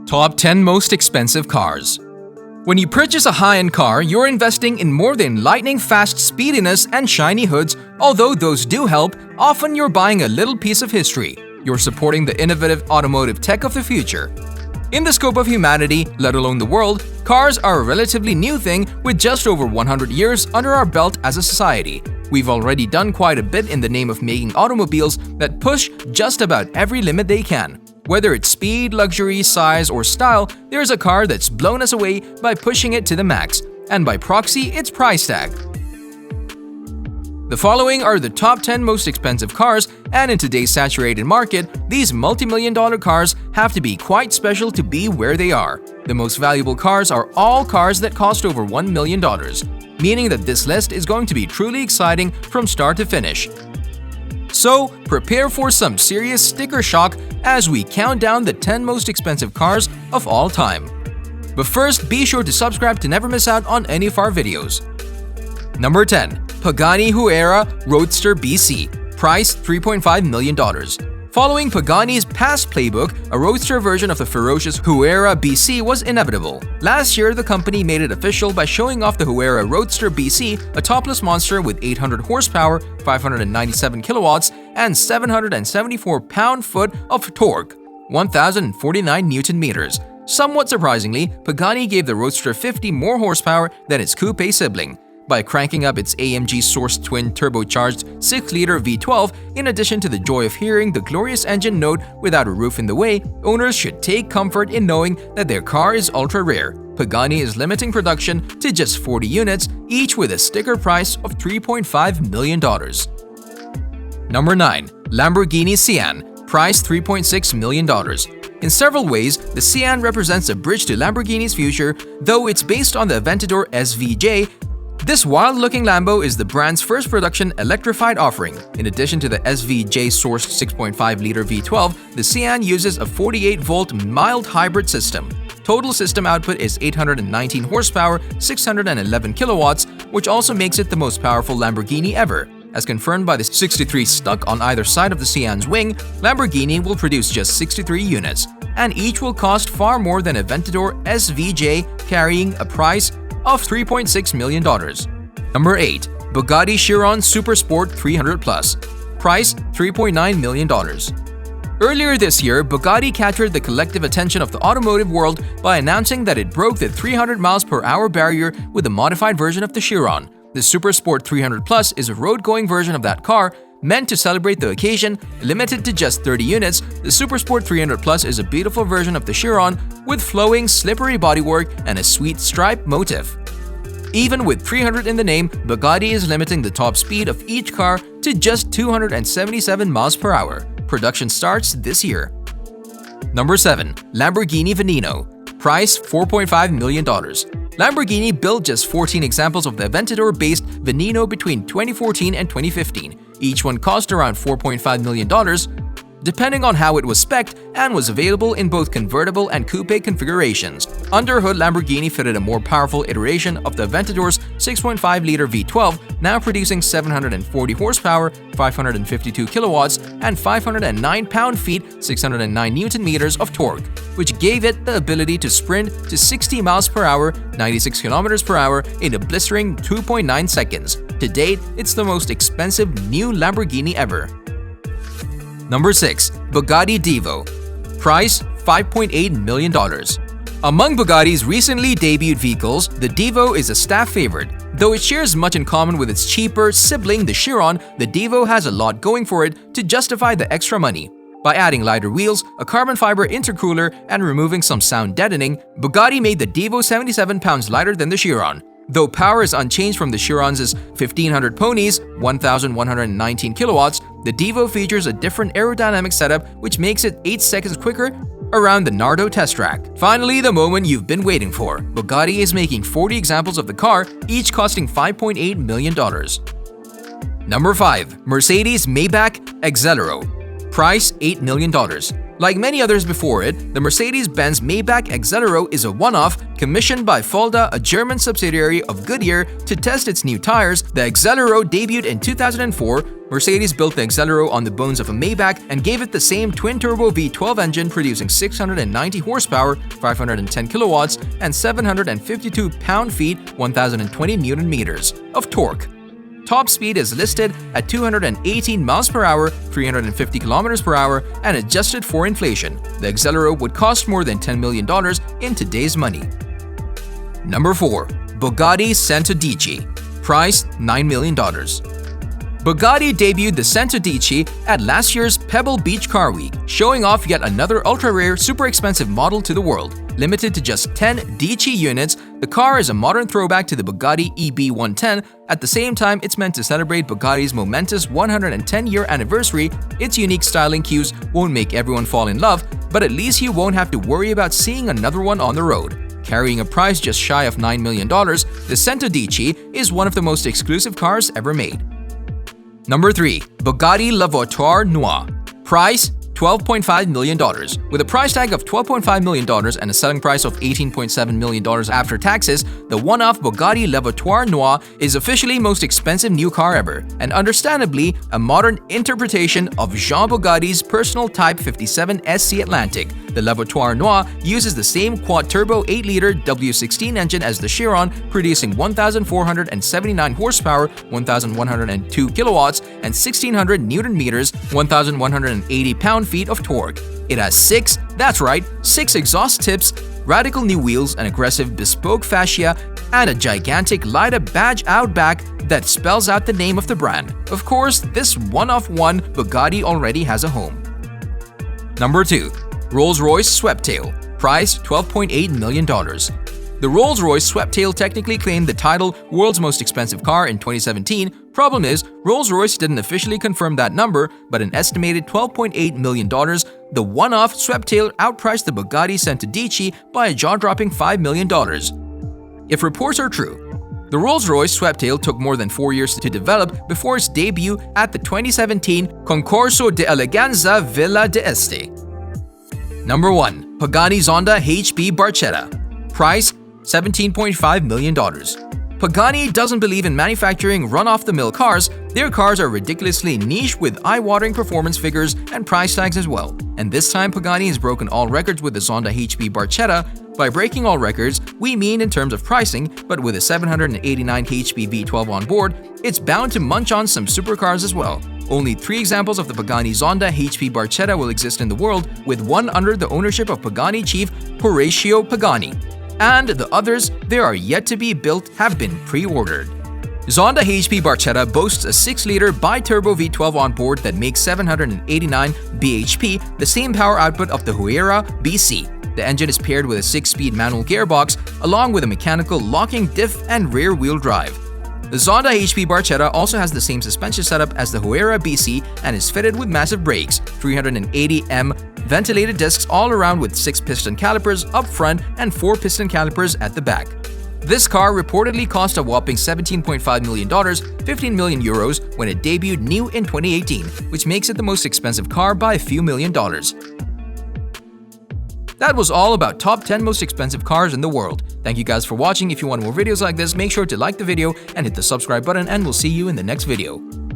Top 10 Most Expensive Cars. When you purchase a high-end car, you're investing in more than lightning-fast speediness and shiny hoods. Although those do help, often you're buying a little piece of history. You're supporting the innovative automotive tech of the future. In the scope of humanity, let alone the world, cars are a relatively new thing with just over 100 years under our belt as a society. We've already done quite a bit in the name of making automobiles that push just about every limit they can. Whether it's speed, luxury, size, or style, there's a car that's blown us away by pushing it to the max, and by proxy, its price tag. The following are the top 10 most expensive cars, and in today's saturated market, these multi-million-dollar cars have to be quite special to be where they are. The most valuable cars are all cars that cost over $1 million, meaning that this list is going to be truly exciting from start to finish. So, prepare for some serious sticker shock as we count down the 10 most expensive cars of all time. But first, be sure to subscribe to never miss out on any of our videos. Number 10. Pagani Huayra Roadster BC. Price $3.5 million. Following Pagani's past playbook, a roadster version of the ferocious Huayra BC was inevitable. Last year, the company made it official by showing off the Huayra Roadster BC, a topless monster with 800 horsepower, 597 kilowatts, and 774 pound-foot of torque, 1,049 Newton-meters. Somewhat surprisingly, Pagani gave the Roadster 50 more horsepower than its coupe sibling, by cranking up its AMG-sourced twin-turbocharged 6-liter V12. In addition to the joy of hearing the glorious engine note without a roof in the way, owners should take comfort in knowing that their car is ultra-rare. Pagani is limiting production to just 40 units, each with a sticker price of $3.5 million. Number 9. Lamborghini Sian. Price $3.6 million. In several ways, the Sian represents a bridge to Lamborghini's future, though it's based on the Aventador SVJ. This wild-looking Lambo is the brand's first production electrified offering. In addition to the SVJ-sourced 6.5-liter V12, the Sian uses a 48-volt mild hybrid system. Total system output is 819 horsepower, 611 kilowatts, which also makes it the most powerful Lamborghini ever. As confirmed by the 63 stuck on either side of the Sian's wing, Lamborghini will produce just 63 units, and each will cost far more than Aventador SVJ, carrying a price of $3.6 million. Number 8. Bugatti Chiron Supersport 300 Plus. Price $3.9 million. Earlier this year, Bugatti captured the collective attention of the automotive world by announcing that it broke the 300 mph barrier with a modified version of the Chiron. The Supersport 300 Plus is a road-going version of that car. Meant to celebrate the occasion, limited to just 30 units, the Supersport 300 Plus is a beautiful version of the Chiron with flowing, slippery bodywork and a sweet stripe motif. Even with 300 in the name, Bugatti is limiting the top speed of each car to just 277 mph. Production starts this year. Number 7. Lamborghini Veneno. Price $4.5 million. Lamborghini built just 14 examples of the Aventador-based Veneno between 2014 and 2015. Each one cost around $4.5 million, depending on how it was spec'd, and was available in both convertible and coupe configurations. Under hood, Lamborghini fitted a more powerful iteration of the Aventador's 6.5-liter V12, now producing 740 horsepower, 552 kilowatts, and 509 pound-feet, 609 Newton-meters of torque, which gave it the ability to sprint to 60 miles per hour, 96 kilometers per hour in a blistering 2.9 seconds. To date, it's the most expensive new Lamborghini ever. Number 6. Bugatti Divo. Price $5.8 million. Among Bugatti's recently debuted vehicles, the Divo is a staff favorite. Though it shares much in common with its cheaper sibling, the Chiron, the Divo has a lot going for it to justify the extra money. By adding lighter wheels, a carbon fiber intercooler, and removing some sound deadening, Bugatti made the Divo 77 pounds lighter than the Chiron. Though power is unchanged from the Chiron's 1,500 ponies, 1,119 kilowatts, the Divo features a different aerodynamic setup which makes it 8 seconds quicker around the Nardo test track. Finally, the moment you've been waiting for. Bugatti is making 40 examples of the car, each costing $5.8 million. Number 5. Mercedes Maybach Exelero. Price $8 million. Like many others before it, the Mercedes-Benz Maybach Exelero is a one-off commissioned by Fulda, a German subsidiary of Goodyear, to test its new tires. The Exelero debuted in 2004. Mercedes built the Exelero on the bones of a Maybach and gave it the same twin-turbo V12 engine producing 690 horsepower, 510 kilowatts, and 752 pound-feet, 1,020 newton-meters of torque. Top speed is listed at 218 miles per hour, 350 kilometers per hour, and adjusted for inflation. The Exelero would cost more than $10 million in today's money. Number 4. Bugatti Centodieci. Price $9 million. Bugatti debuted the Centodieci at last year's Pebble Beach Car Week, showing off yet another ultra-rare, super expensive model to the world. Limited to just 10 Dieci units, the car is a modern throwback to the Bugatti EB110. At the same time, it's meant to celebrate Bugatti's momentous 110-year anniversary. Its unique styling cues won't make everyone fall in love, but at least you won't have to worry about seeing another one on the road. Carrying a price just shy of $9 million, the Centodieci is one of the most exclusive cars ever made. Number 3. Bugatti Le Voiture Noir. Price $12.5 million. With a price tag of $12.5 million and a selling price of $18.7 million after taxes, the one-off Bugatti Le Voiture Noir is officially most expensive new car ever, and understandably a modern interpretation of Jean Bugatti's personal Type 57 SC Atlantic. The Le Voiture Noir uses the same quad-turbo 8-liter W16 engine as the Chiron, producing 1,479 horsepower, 1,102 kilowatts, and 1,600 newton-meters, 1,180 pound-feet of torque. It has six exhaust tips, radical new wheels, an aggressive bespoke fascia, and a gigantic light-up badge out back that spells out the name of the brand. Of course, this one-of-one Bugatti already has a home. Number 2. Rolls-Royce Sweptail. Price $12.8 million. The Rolls-Royce Sweptail technically claimed the title World's Most Expensive Car in 2017. Problem is, Rolls-Royce didn't officially confirm that number, but an estimated $12.8 million, the one-off Sweptail outpriced the Bugatti Centodieci by a jaw-dropping $5 million. If reports are true, the Rolls-Royce Sweptail took more than 4 years to develop before its debut at the 2017 Concorso di Eleganza Villa d'Este. Number 1. Pagani Zonda HP Barchetta. Price $17.5 million. Pagani doesn't believe in manufacturing run-off-the-mill cars. Their cars are ridiculously niche with eye-watering performance figures and price tags as well. And this time Pagani has broken all records with the Zonda HP Barchetta. By breaking all records, we mean in terms of pricing, but with a 789 HP V12 on board, it's bound to munch on some supercars as well. Only 3 examples of the Pagani Zonda HP Barchetta will exist in the world, with one under the ownership of Pagani chief Horacio Pagani. And the others, they are yet to be built, have been pre-ordered. Zonda HP Barchetta boasts a 6-liter bi-turbo V12 on board that makes 789 bhp, the same power output of the Huayra BC. The engine is paired with a 6-speed manual gearbox, along with a mechanical locking diff and rear-wheel drive. The Zonda HP Barchetta also has the same suspension setup as the Huayra BC and is fitted with massive brakes, 380mm ventilated discs all around with 6 piston calipers up front and 4 piston calipers at the back. This car reportedly cost a whopping $17.5 million, 15 million euros, when it debuted new in 2018, which makes it the most expensive car by a few million dollars. That was all about top 10 most expensive cars in the world. Thank you guys for watching. If you want more videos like this, make sure to like the video and hit the subscribe button, and we'll see you in the next video.